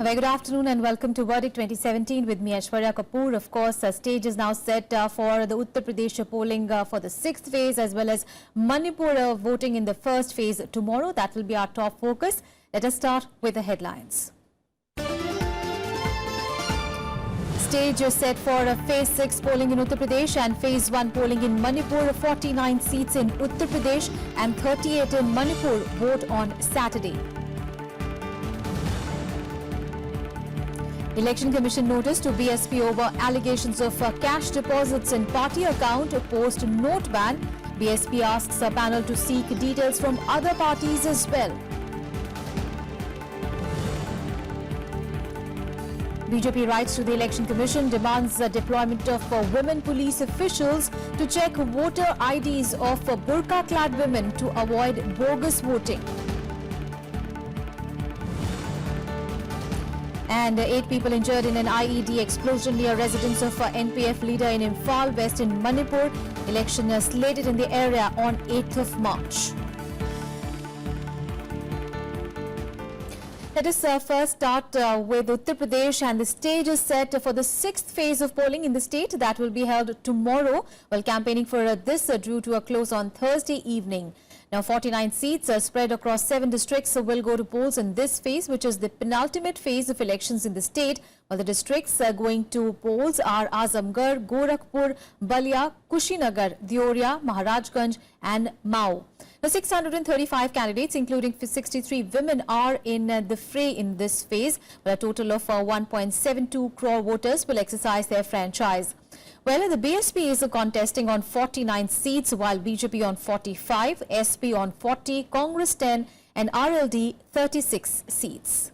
Very good afternoon and welcome to Verdict 2017 with me, Aishwarya Kapoor. Of course, the stage is now set for the Uttar Pradesh polling for the 6th phase as well as Manipur voting in the first phase tomorrow. That will be our top focus. Let us start with the headlines. Stage is set for phase 6 polling in Uttar Pradesh and phase 1 polling in Manipur. 49 seats in Uttar Pradesh and 38 in Manipur vote on Saturday. Election Commission notice to BSP over allegations of cash deposits in party account post note ban. BSP asks a panel to seek details from other parties as well. BJP writes to the Election Commission, demands the deployment of women police officials to check voter IDs of burqa-clad women to avoid bogus voting. And 8 people injured in an IED explosion near residence of NPF leader in Imphal West in Manipur. Election slated in the area on 8th of March. Let us first start with Uttar Pradesh, and the stage is set for the 6th phase of polling in the state that will be held tomorrow, while campaigning for this drew to a close on Thursday evening. Now, 49 seats spread across 7 districts will go to polls in this phase, which is the penultimate phase of elections in the state. While the districts going to polls are Azamgarh, Gorakhpur, Balia, Kushinagar, Deoria, Maharajganj and Mau. Now, 635 candidates, including 63 women, are in the fray in this phase. But a total of 1.72 crore voters will exercise their franchise. Well, the BSP is contesting on 49 seats, while BJP on 45, SP on 40, Congress 10 and RLD 36 seats.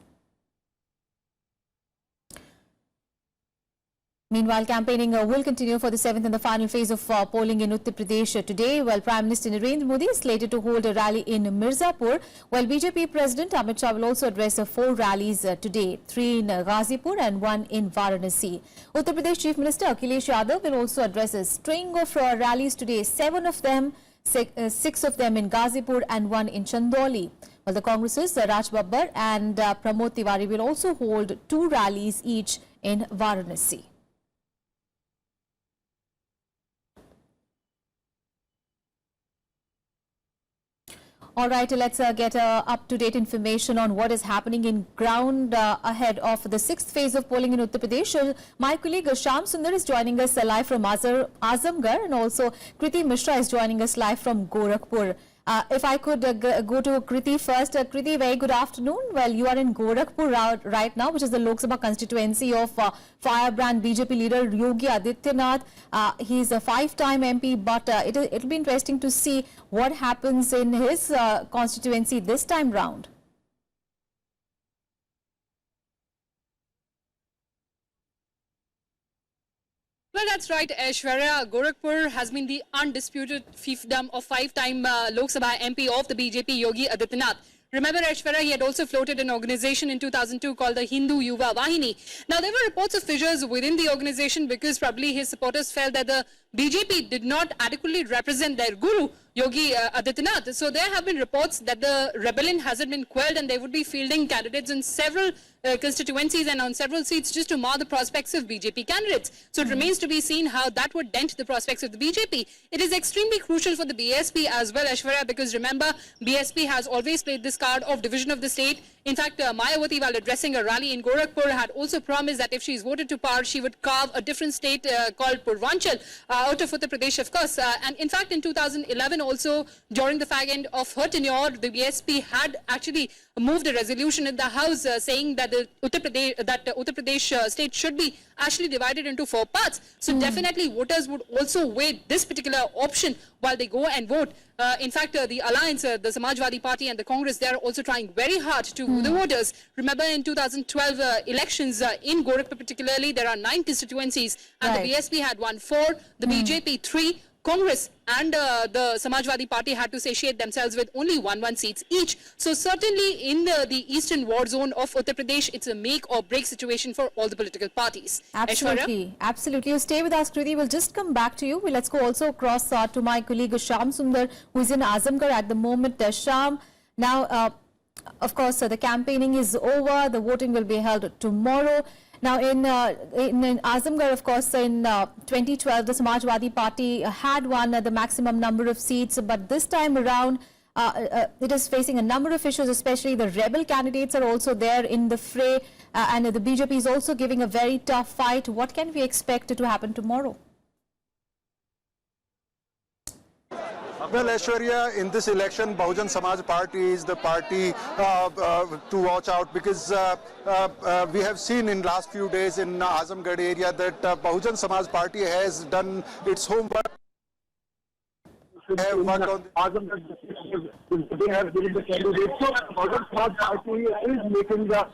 Meanwhile, campaigning will continue for the 7th and the final phase of polling in Uttar Pradesh today. While Prime Minister Narendra Modi is slated to hold a rally in Mirzapur, while BJP President Amit Shah will also address 4 rallies today, 3 in Ghazipur and 1 in Varanasi. Uttar Pradesh Chief Minister Akhilesh Yadav will also address a string of rallies today, 7 of them, 6 of them in Ghazipur and 1 in Chandauli. While the Congress's Raj Babbar and Pramod Tiwari will also hold 2 rallies each in Varanasi. All right, let's get up-to-date information on what is happening in ground ahead of the 6th phase of polling in Uttar Pradesh. My colleague Shyam Sundar is joining us live from Azamgarh, and also Kriti Mishra is joining us live from Gorakhpur. If I could go to Kriti first. Kriti, very good afternoon. Well, you are in Gorakhpur right now, which is the Lok Sabha constituency of firebrand BJP leader Yogi Adityanath. He is a 5-time MP, but it'll be interesting to see what happens in his constituency this time round. Well, that's right, Aishwarya. Gorakhpur has been the undisputed fiefdom of 5-time Lok Sabha MP of the BJP, Yogi Adityanath. Remember, Aishwarya, he had also floated an organization in 2002 called the Hindu Yuva Vahini. Now, there were reports of fissures within the organization because probably his supporters felt that the BJP did not adequately represent their guru, Yogi Adityanath. So there have been reports that the rebellion hasn't been quelled and they would be fielding candidates in several constituencies and on several seats just to mar the prospects of BJP candidates. So it remains to be seen how that would dent the prospects of the BJP. It is extremely crucial for the BSP as well, Aishwarya, because remember, BSP has always played this card of division of the state. In fact, Mayawati, while addressing a rally in Gorakhpur, had also promised that if she is voted to power, she would carve a different state called Purvanchal out of Uttar Pradesh, of course. And in fact, in 2011 also, during the fag end of her tenure, the BSP had actually moved a resolution in the House saying that the Uttar Pradesh state should be actually divided into 4 parts. So definitely voters would also weigh this particular option while they go and vote. In fact, the alliance, the Samajwadi Party and the Congress, they are also trying very hard to woo the voters. Remember, in 2012 elections in Gorakhpur particularly, there are 9 constituencies and the BSP had won 4, the BJP 3, Congress and the Samajwadi Party had to satiate themselves with only 1 seats each. So certainly in the eastern war zone of Uttar Pradesh, it's a make or break situation for all the political parties. Absolutely. Aishwarya? Absolutely. You stay with us, Kriti. We'll just come back to you. Let's go also across to my colleague Shyam Sundar, who is in Azamgarh at the moment. Shyam, now Of course, the campaigning is over. The voting will be held tomorrow. Now, in Azamgarh, of course, in 2012, the Samajwadi Party had won the maximum number of seats. But this time around, it is facing a number of issues, especially the rebel candidates are also there in the fray. And the BJP is also giving a very tough fight. What can we expect to happen tomorrow? Well, Aishwarya, in this election, Bahujan Samaj Party is the party to watch out, because we have seen in last few days in Azamgarh area that Bahujan Samaj Party has done its homework. They have worked on they have given the candidates. So, Bahujan Samaj Party is making the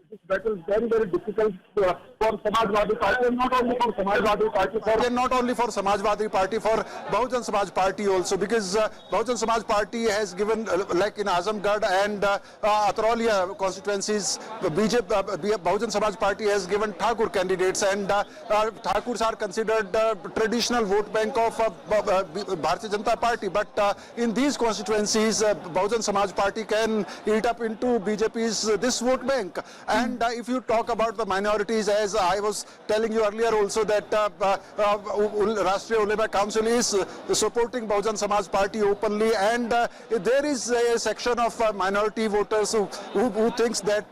this battle very, very difficult for Samajwadi Party, and not only for Samajwadi Party, for Samajwadi Party, for Bahujan Samaj Party also, because Bahujan Samaj Party has given, like in Azamgarh and Atralia constituencies, Bahujan Samaj Party has given Thakur candidates, and Thakurs are considered traditional vote bank of Bharatiya Janata Party. But in these constituencies, Bahujan Samaj Party can eat up into BJP's this vote bank. And if you talk about the minorities, as I was telling you earlier also, that Rashtriya Ulema Council is supporting Bahujan Samaj Party openly, and there is a section of minority voters who thinks that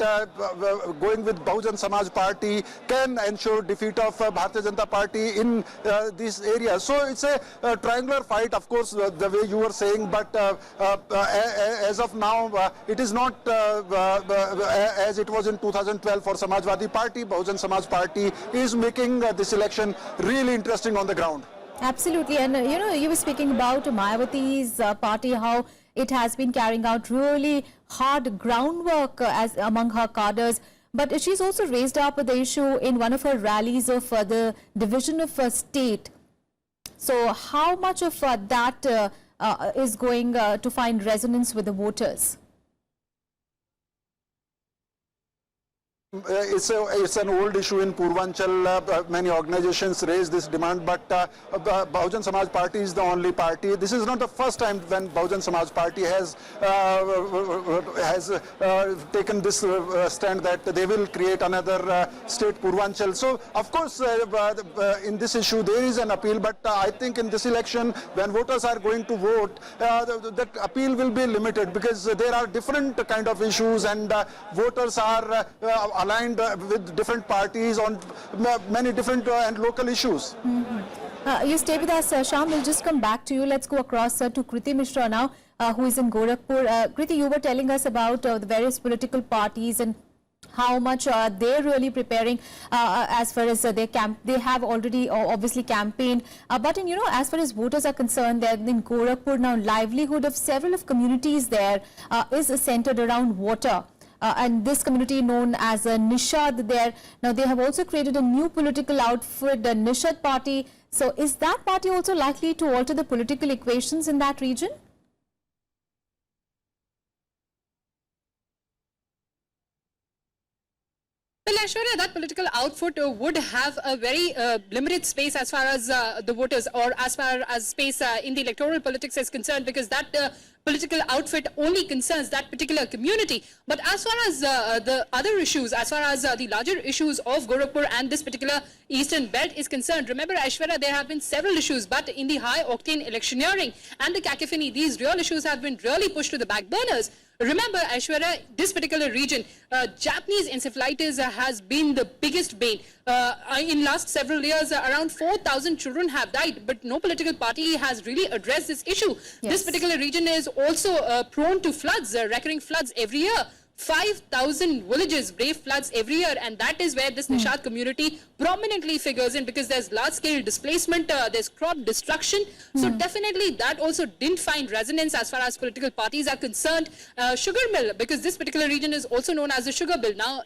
going with Bahujan Samaj Party can ensure defeat of Bharatiya Janata Party in this area. So it's a triangular fight, of course, the way you were saying, but as of now, it is not as it was in 2012 for Samajwadi Party. Bahujan Samaj Party is making this election really interesting on the ground. Absolutely. And you were speaking about Mayawati's party, how it has been carrying out really hard groundwork as among her cadres. But she's also raised up the issue in one of her rallies of the division of state. So how much of that is going to find resonance with the voters? It's an old issue in Purvanchal. Many organizations raise this demand, but Bahujan Samaj Party is the only party. This is not the first time when Bahujan Samaj Party has taken this stand that they will create another state, Purvanchal. So, of course, in this issue there is an appeal, but I think in this election, when voters are going to vote, that appeal will be limited, because there are different kind of issues, and voters are aligned with different parties on many different and local issues. You stay with us, Sham. We'll just come back to you. Let's go across to Kriti Mishra now, who is in Gorakhpur. Kriti, you were telling us about the various political parties and how much they're really preparing as far as they have already obviously campaigned. But as far as voters are concerned, that in Gorakhpur now, livelihood of several of communities there is centered around water. And this community known as Nishad there. Now they have also created a new political outfit, the Nishad Party. So is that party also likely to alter the political equations in that region? Well, Aishwarya, that political outfit would have a very limited space as far as the voters, or as far as space in the electoral politics is concerned, because that political outfit only concerns that particular community. But as far as the other issues, as far as the larger issues of Gorakhpur and this particular eastern belt is concerned, remember, Aishwarya, there have been several issues, but in the high-octane electioneering and the cacophony, these real issues have been really pushed to the back burners. Remember, Aishwarya, this particular region, Japanese encephalitis has been the biggest bane. In last several years, around 4,000 children have died, but no political party has really addressed this issue. Yes. This particular region is also prone to floods, recurring floods every year. 5,000 villages brave floods every year, and that is where this Nishad community prominently figures in, because there's large-scale displacement, there's crop destruction. So definitely that also didn't find resonance as far as political parties are concerned. Sugar mill, because this particular region is also known as the sugar bill, now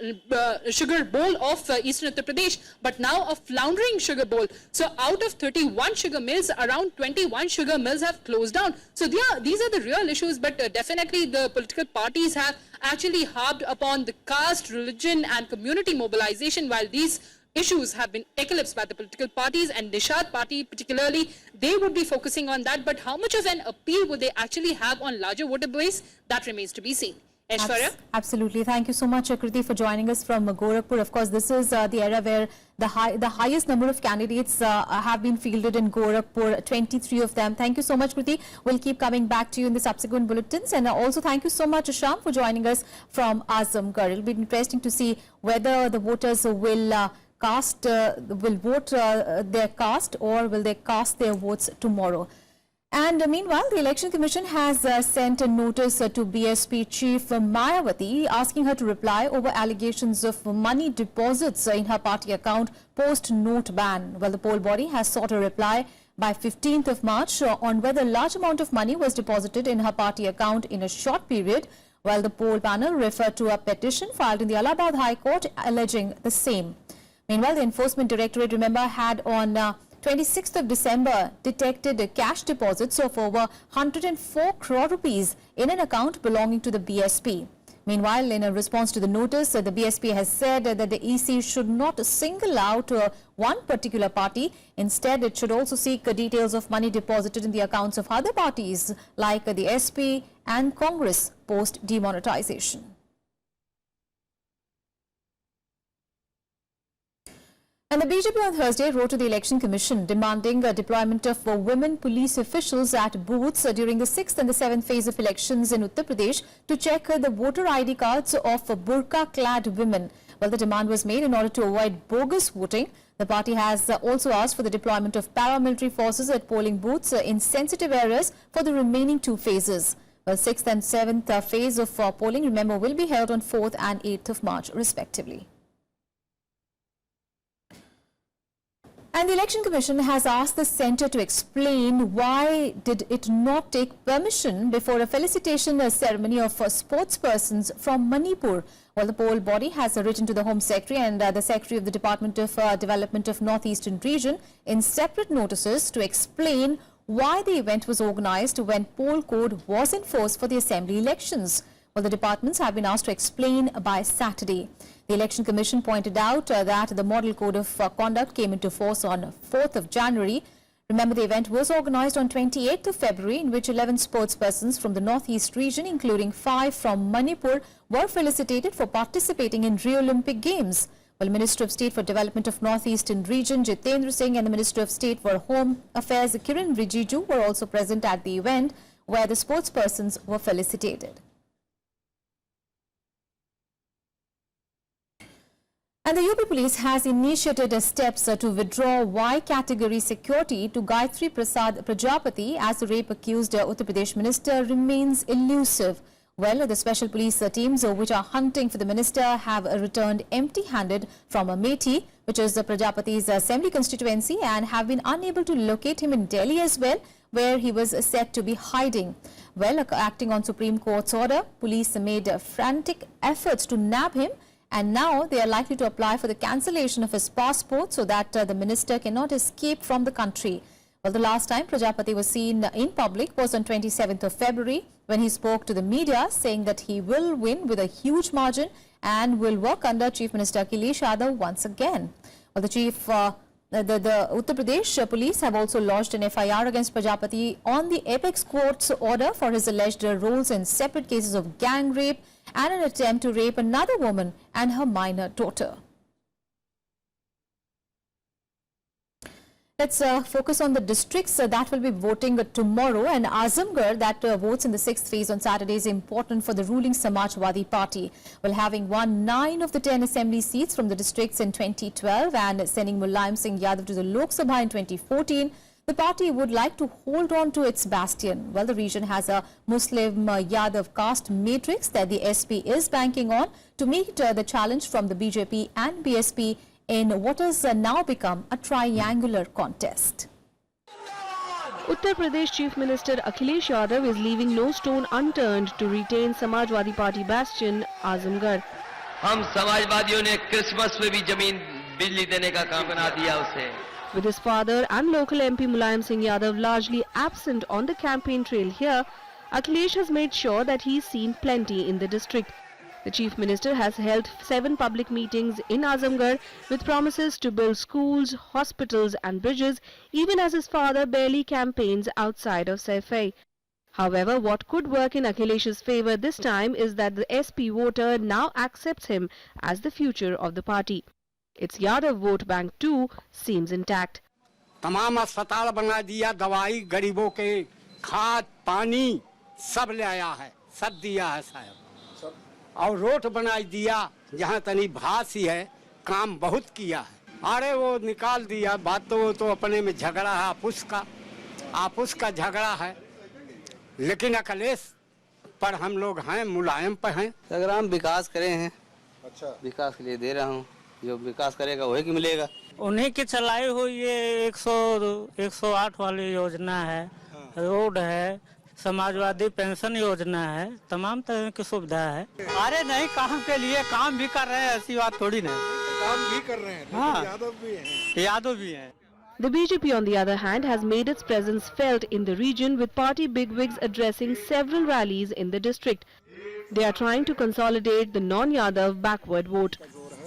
sugar bowl of eastern Uttar Pradesh, but now a floundering sugar bowl. So out of 31 sugar mills, around 21 sugar mills have closed down. So these are the real issues, but definitely the political parties have actually harped upon the caste, religion and community mobilization, while these issues have been eclipsed by the political parties, and Nishad Party particularly, they would be focusing on that. But how much of an appeal would they actually have on larger voter base? That remains to be seen. Aishwarya? Absolutely. Thank you so much, Kriti, for joining us from Gorakhpur. Of course, this is the era where the highest number of candidates have been fielded in Gorakhpur, 23 of them. Thank you so much, Kriti. We'll keep coming back to you in the subsequent bulletins. And also, thank you so much, Asham, for joining us from Azamgarh. It'll be interesting to see whether the voters will vote their cast, or will they cast their votes tomorrow. And meanwhile, the Election Commission has sent a notice to BSP Chief Mayawati asking her to reply over allegations of money deposits in her party account post-note ban. Well, the poll body has sought a reply by 15th of March on whether a large amount of money was deposited in her party account in a short period, while the poll panel referred to a petition filed in the Allahabad High Court alleging the same. Meanwhile, the Enforcement Directorate, remember, had on 26th of December detected cash deposits of over 104 crore rupees in an account belonging to the BSP. Meanwhile, in a response to the notice, the BSP has said that the EC should not single out one particular party. Instead, it should also seek details of money deposited in the accounts of other parties like the SP and Congress post-demonetization. And the BJP on Thursday wrote to the Election Commission demanding a deployment of women police officials at booths during the 6th and the 7th phase of elections in Uttar Pradesh to check the voter ID cards of burqa-clad women. Well, the demand was made in order to avoid bogus voting. The party has also asked for the deployment of paramilitary forces at polling booths in sensitive areas for the remaining two phases. Well, 6th and 7th phase of polling, remember, will be held on 4th and 8th of March, respectively. And the Election Commission has asked the centre to explain why did it not take permission before a felicitation ceremony of sportspersons from Manipur. Well, the poll body has written to the Home Secretary and the Secretary of the Department of Development of Northeastern Region in separate notices to explain why the event was organised when poll code was in force for the assembly elections. Well, the departments have been asked to explain by Saturday. The Election Commission pointed out that the Model Code of Conduct came into force on 4th of January. Remember, the event was organised on 28th of February, in which 11 sportspersons from the Northeast region, including 5 from Manipur, were felicitated for participating in Rio Olympic Games. Well, Minister of State for Development of Northeastern Region, Jitendra Singh, and the Minister of State for Home Affairs, Kiran Rijiju, were also present at the event where the sportspersons were felicitated. And the UP Police has initiated steps to withdraw Y category security to Gayatri Prasad Prajapati as the rape accused Uttar Pradesh minister remains elusive. Well, the special police teams which are hunting for the minister have returned empty-handed from Amethi, which is Prajapati's assembly constituency, and have been unable to locate him in Delhi as well, where he was said to be hiding. Well, acting on Supreme Court's order, police made frantic efforts to nab him, and now they are likely to apply for the cancellation of his passport so that the minister cannot escape from the country. Well, the last time Prajapati was seen in public was on 27th of February when he spoke to the media saying that he will win with a huge margin and will work under Chief Minister Akhilesh Yadav once again. Well, the Uttar Pradesh police have also lodged an FIR against Prajapati on the apex court's order for his alleged roles in separate cases of gang rape and an attempt to rape another woman and her minor daughter. Let's focus on the districts that will be voting tomorrow, and Azamgarh that votes in the 6th phase on Saturday is important for the ruling Samajwadi Party. Well, having won 9 of the 10 assembly seats from the districts in 2012 and sending Mulayam Singh Yadav to the Lok Sabha in 2014, the party would like to hold on to its bastion. Well, the region has a Muslim Yadav caste matrix that the SP is banking on to meet the challenge from the BJP and BSP in what has now become a triangular contest. Uttar Pradesh Chief Minister Akhilesh Yadav is leaving no stone unturned to retain Samajwadi Party bastion Azamgarh. हम समाजवादियों ने Christmas में भी जमीन बिजली देने का काम बना दिया उसे. With his father and local MP Mulayam Singh Yadav largely absent on the campaign trail here, Akhilesh has made sure that he's seen plenty in the district. The Chief Minister has held 7 public meetings in Azamgarh with promises to build schools, hospitals and bridges, even as his father barely campaigns outside of Saifai. However, what could work in Akhilesh's favour this time is that the SP voter now accepts him as the future of the party. Its Yadav vote bank too seems intact. तमाम अस्पताल बना दिया, दवाई गरीबों के, खाद पानी सब ले आया है, सब दिया है साहब, और रोड बना दिया, जहाँ तनी भासी है, काम बहुत किया है। अरे वो निकाल दिया, बात तो अपने में झगड़ा है, आपस का झगड़ा है, लेकिन अखिलेश पर हम लोग हैं, मुलायम पर हैं। अगर हम विकास करें हैं, अच्छा, विकास के लिए दे रहा हूँ, जो विकास करेगा वही की मिलेगा। उन्हीं की चलाई हुई ये 108 वाली योजना है, रोड है, समाजवादी पेंशन योजना है, तमाम तरह की सुविधा है। अरे नहीं, काम के लिए काम भी कर रहे हैं, ऐसी बात थोड़ी नहीं, काम भी कर रहे हैं, हाँ, यादव भी हैं, यादव भी हैं। The BJP, on the other hand, has made its presence felt in the region, with party bigwigs addressing several rallies in the district. They are trying to consolidate the non-Yadav backward vote.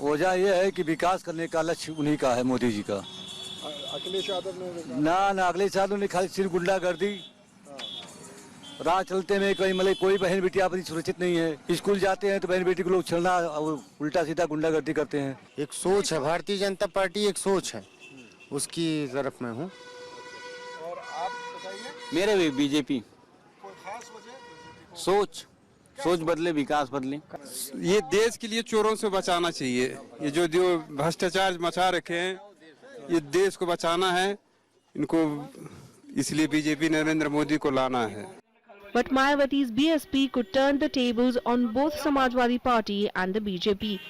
वजह यह है कि विकास करने का लक्ष्य उन्हीं का है, मोदी जी का। अखिलेश यादव ने ना अखिलेश यादव ने खाली सिर्फ गुंडागर्दी, राह चलते में कोई बहन बेटी आपकी सुरक्षित नहीं है, स्कूल जाते हैं तो बहन बेटी को लोग छेड़ना और उल्टा सीधा गुंडागर्दी करते हैं। एक सोच है, भारतीय जनता पार्टी एक सोच है, उसकी तरफ में हूँ। और आप बताइए, मेरे भी बीजेपी। कोई खास वजह? सोच बदले, विकास बदले। ये देश के लिए चोरों से बचाना चाहिए, ये जो भ्रष्टाचार मचा रखे हैं, ये देश को बचाना है इनको, इसलिए बीजेपी नरेंद्र मोदी को लाना है। But Mayawati's BSP could turn the tables on both Samajwadi Party and the BJP.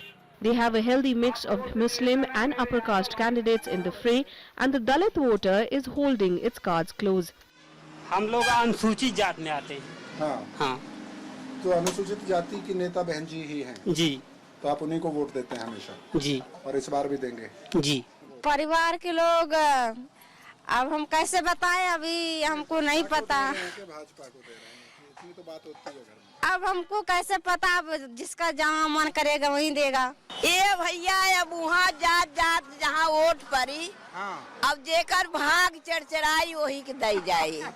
They have a healthy mix of Muslim and upper caste candidates in the fray, and the Dalit voter is holding its cards close. हम लोग अनुसूचित जात में आते हैं। हाँ, हाँ, तो अनुसूचित जाति की नेता बहन जी ही हैं। जी, तो आप उन्हीं को वोट देते हैं हमेशा? जी, और इस बार भी देंगे? जी। परिवार के लोग, अब हम कैसे बताएं, अभी हमको नहीं पता। भाजपा को दे रहे हैं, इतनी तो बात होती है घर में। अब हमको कैसे पता, अब जिसका जहाँ मन करेगा वहीं देगा। ये भैया अब वहाँ जात जहाँ वोट पड़ी, अब जेकर भाग चढ़चढ़ाई वही के दई जाए।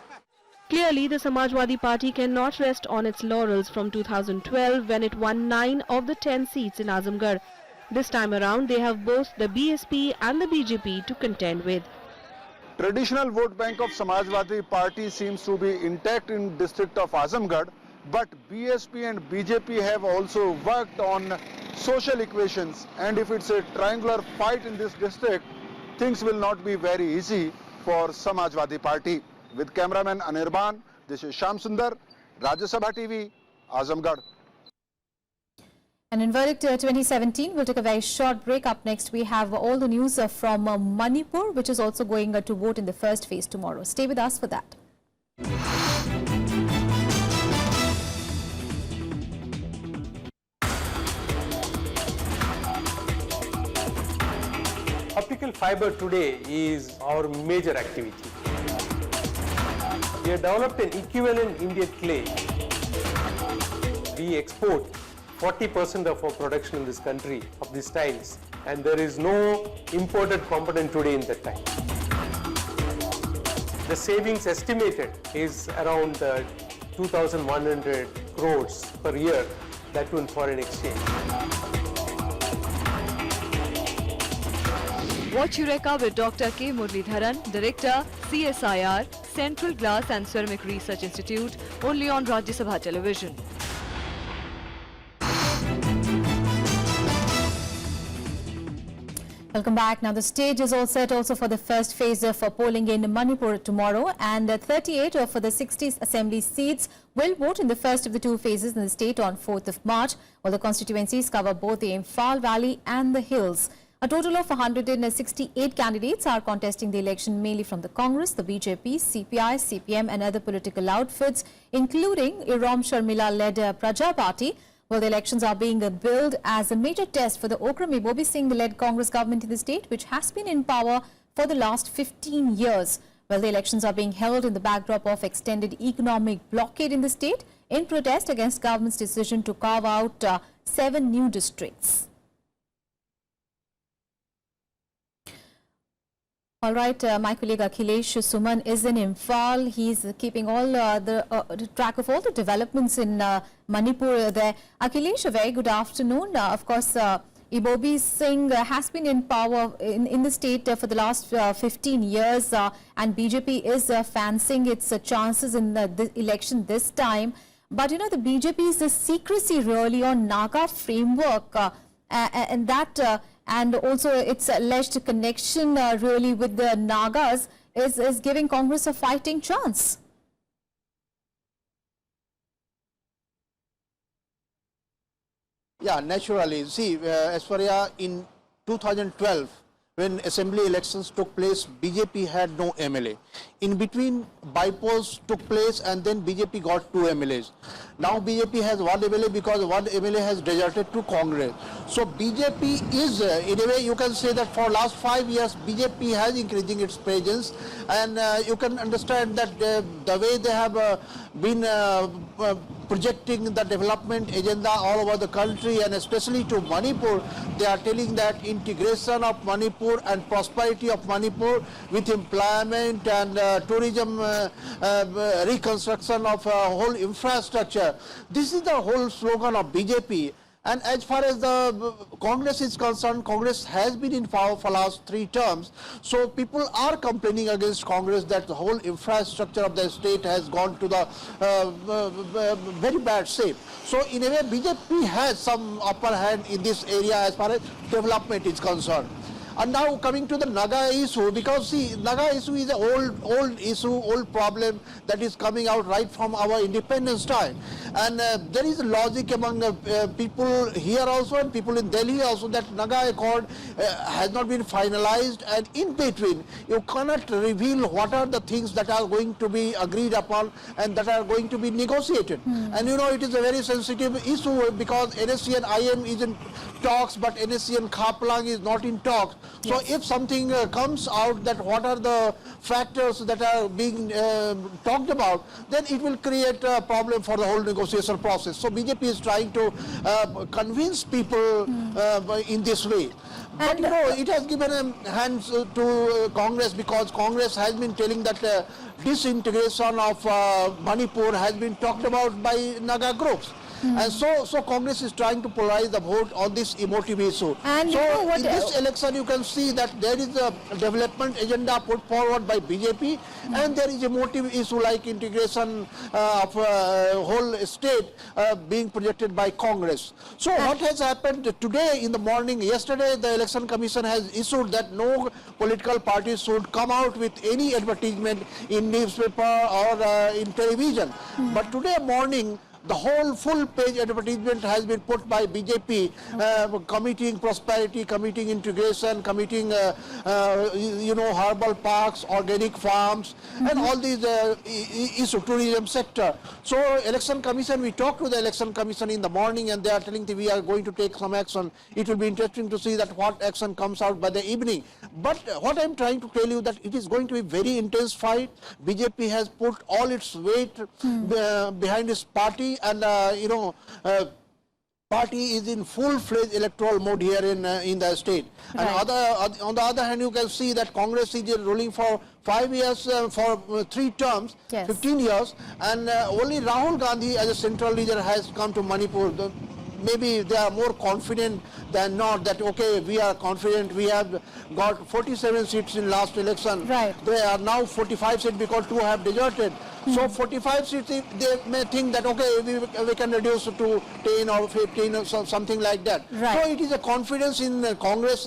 Clearly, the Samajwadi Party cannot rest on its laurels from 2012 when it won 9 of the 10 seats in Azamgarh. This time around, they have both the BSP and the BJP to contend with. Traditional vote bank of Samajwadi Party seems to be intact in district of Azamgarh, but BSP and BJP have also worked on social equations, and if it's a triangular fight in this district, things will not be very easy for Samajwadi Party. With cameraman Anirban, this is Shyam Sundar, Rajya Sabha TV, Azamgarh. And in verdict 2017, we'll take a very short break. Up next, we have all the news from Manipur, which is also going to vote in the first phase tomorrow. Stay with us for that. Optical fiber today is our major activity. We have developed an equivalent Indian clay. We export 40% of our production in this country of these tiles, and there is no imported component today in that tile. The savings estimated is around 2,100 crores per year, that too in foreign exchange. Watch Eureka with Dr. K. Muralidharan, Director, CSIR, Central Glass and Ceramic Research Institute, only on Rajya Sabha Television. Welcome back. Now the stage is all set also for the first phase of polling in Manipur tomorrow, and 38 of the 60 assembly seats will vote in the first of the two phases in the state on 4th of March, while the constituencies cover both the Imphal Valley and the hills. A total of 168 candidates are contesting the election, mainly from the Congress, the BJP, CPI, CPM and other political outfits, including Iram Sharmila-led Rajya Party. Well, the elections are being billed as a major test for the Okrami Bobi Singh-led Congress government in the state, which has been in power for the last 15 years. Well, the elections are being held in the backdrop of extended economic blockade in the state in protest against government's decision to carve out 7 new districts. All right, my colleague Akhilesh Suman is in Imphal. He's keeping all the track of all the developments in Manipur there. Akhilesh, a very good afternoon. Of course, Ibobi Singh has been in power in the state for the last 15 years and BJP is fancying its chances in the election this time. But you know, the BJP's secrecy really on Naga framework and that and also its alleged connection really with the Nagas is giving Congress a fighting chance. Yeah, naturally. See, Aishwarya, in 2012, when assembly elections took place, BJP had no MLA. In between, bypolls took place and then BJP got 2 MLAs. Now BJP has 1 MLA because 1 MLA has deserted to Congress. So BJP is, in a way you can say that for last 5 years, BJP has increasing its presence and you can understand that the way they have been projecting the development agenda all over the country and especially to Manipur, they are telling that integration of Manipur and prosperity of Manipur with employment and tourism reconstruction of whole infrastructure. This is the whole slogan of BJP. And as far as the Congress is concerned, Congress has been in power for last 3 terms. So people are complaining against Congress that the whole infrastructure of the state has gone to the very bad shape. So in a way, BJP has some upper hand in this area as far as development is concerned. And now coming to the Naga issue, because see, Naga issue is an old issue, old problem that is coming out right from our independence time. And there is a logic among people here also and people in Delhi also that Naga Accord has not been finalized, and in between you cannot reveal what are the things that are going to be agreed upon and that are going to be negotiated. And you know, it is a very sensitive issue because NSC and IM is in talks, but NSC and Khaplang is not in talks. So if something comes out that what are the factors that are being talked about, then it will create a problem for the whole negotiation process. So BJP is trying to convince people in this way. But you know, it has given hands to Congress because Congress has been telling that disintegration of Manipur has been talked about by Naga groups. And so Congress is trying to polarize the vote on this emotive issue. And so you know in this election you can see that there is a development agenda put forward by BJP and there is a emotive issue like integration of whole state being projected by Congress. So what has happened today in the morning, yesterday the Election Commission has issued that no political parties should come out with any advertisement in newspaper or in television. But today morning, the whole full-page advertisement has been put by BJP, committing prosperity, committing integration, committing, you know, herbal parks, organic farms, and all these issues, tourism sector. So, Election Commission, we talked to the Election Commission in the morning, and they are telling that we are going to take some action. It will be interesting to see that what action comes out by the evening. But what I am trying to tell you that it is going to be very intense fight. BJP has put all its weight behind its party. And you know, party is in full-fledged electoral mode here in the state. And on the other hand, you can see that Congress is ruling for 5 years, for 3 terms, 15 years, and only Rahul Gandhi as a central leader has come to Manipur. Maybe they are more confident than not that, okay, we are confident, we have got 47 seats in last election. They are now 45 seats because 2 have deserted. So 45 seats, they may think that, okay, we can reduce to 10 or 15 or something like that. So it is a confidence in Congress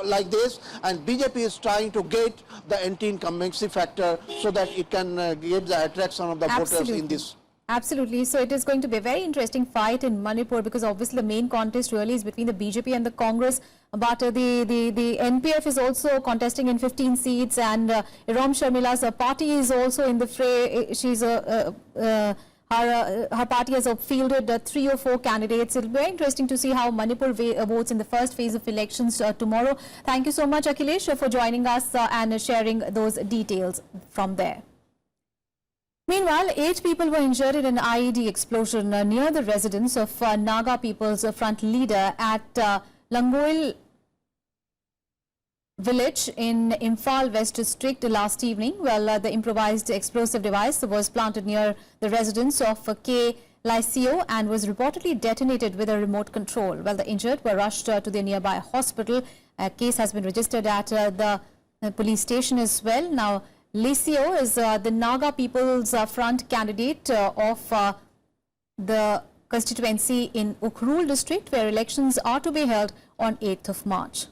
like this, and BJP is trying to get the anti-incumbency factor so that it can get the attraction of the voters in this. Absolutely. So it is going to be a very interesting fight in Manipur because obviously the main contest really is between the BJP and the Congress. But the NPF is also contesting in 15 seats, and Iram Sharmila's party is also in the fray. She's her party has fielded 3 or 4 candidates. It will be very interesting to see how Manipur votes in the first phase of elections tomorrow. Thank you so much, Akhilesh, for joining us and sharing those details from there. Meanwhile, 8 people were injured in an IED explosion near the residence of Naga People's Front leader at Langoil village in Imphal West district last evening. Well, the improvised explosive device was planted near the residence of K. Lycio and was reportedly detonated with a remote control. Well, the injured were rushed to the nearby hospital. A case has been registered at the police station as well. Now, Lycio is the Naga People's Front candidate of the constituency in Ukhrul district, where elections are to be held on 8th of March.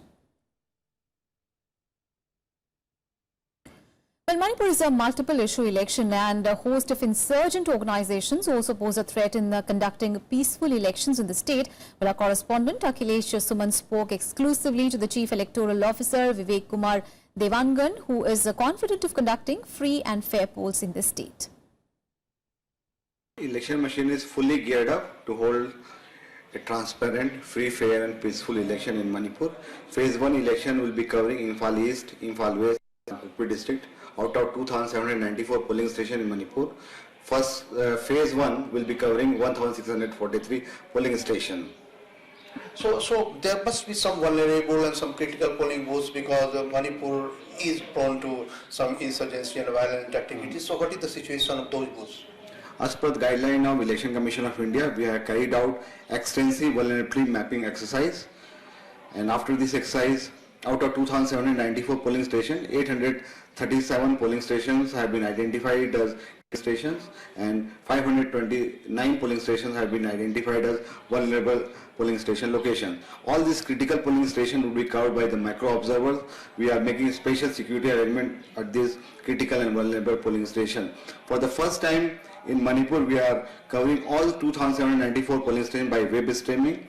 Well, Manipur is a multiple issue election and a host of insurgent organizations also pose a threat in conducting peaceful elections in the state. Well, our correspondent Akhilesh Suman spoke exclusively to the Chief Electoral Officer Vivek Kumar Devangan, who is confident of conducting free and fair polls in the state. Election machine is fully geared up to hold a transparent, free, fair and peaceful election in Manipur. Phase 1 election will be covering Imphal East, Imphal West and Gorakhpur district out of 2,794 polling stations in Manipur. First, phase 1 will be covering 1,643 polling stations. So there must be some vulnerable and some critical polling booths because Manipur is prone to some insurgency and violent activities. So what is the situation of those booths? As per the guideline of Election Commission of India, we have carried out extensive vulnerability mapping exercise, and after this exercise, out of 2,794 polling stations, 837 polling stations have been identified as stations and 529 polling stations have been identified as vulnerable polling station location. All these critical polling stations will be covered by the macro observers. We are making special security arrangement at this critical and vulnerable polling station. For the first time in Manipur, we are covering all 2,794 polling stations by web streaming.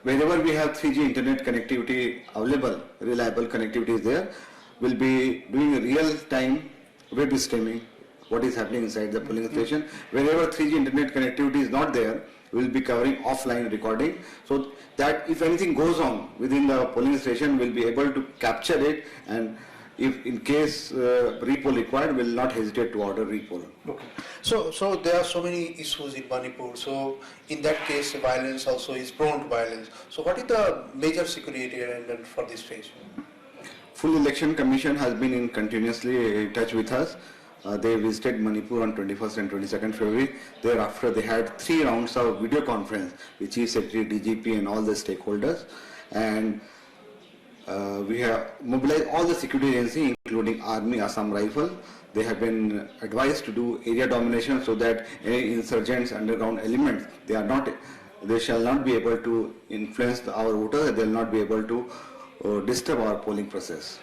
Wherever we have 3G internet connectivity available, reliable connectivity is there, we'll be doing real-time web streaming, what is happening inside the polling station. Wherever 3G internet connectivity is not there, we'll be covering offline recording, so that if anything goes on within the polling station, we'll be able to capture it, and if in case repoll required, we'll not hesitate to order repoll. Okay. So there are so many issues in Manipur. So in that case, violence also is prone to violence. So what is the major security arrangement for this phase? Full Election Commission has been in continuously in touch with us. They visited Manipur on 21st and 22nd February. Thereafter, they had 3 rounds of video conference with Chief Secretary, DGP and all the stakeholders. And we have mobilized all the security agencies, including Army, Assam Rifle. They have been advised to do area domination so that any insurgents, underground elements, they shall not be able to influence our voters. They will not be able to disturb our polling process.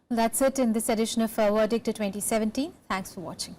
That's it in this edition of Verdict 2017. Thanks for watching.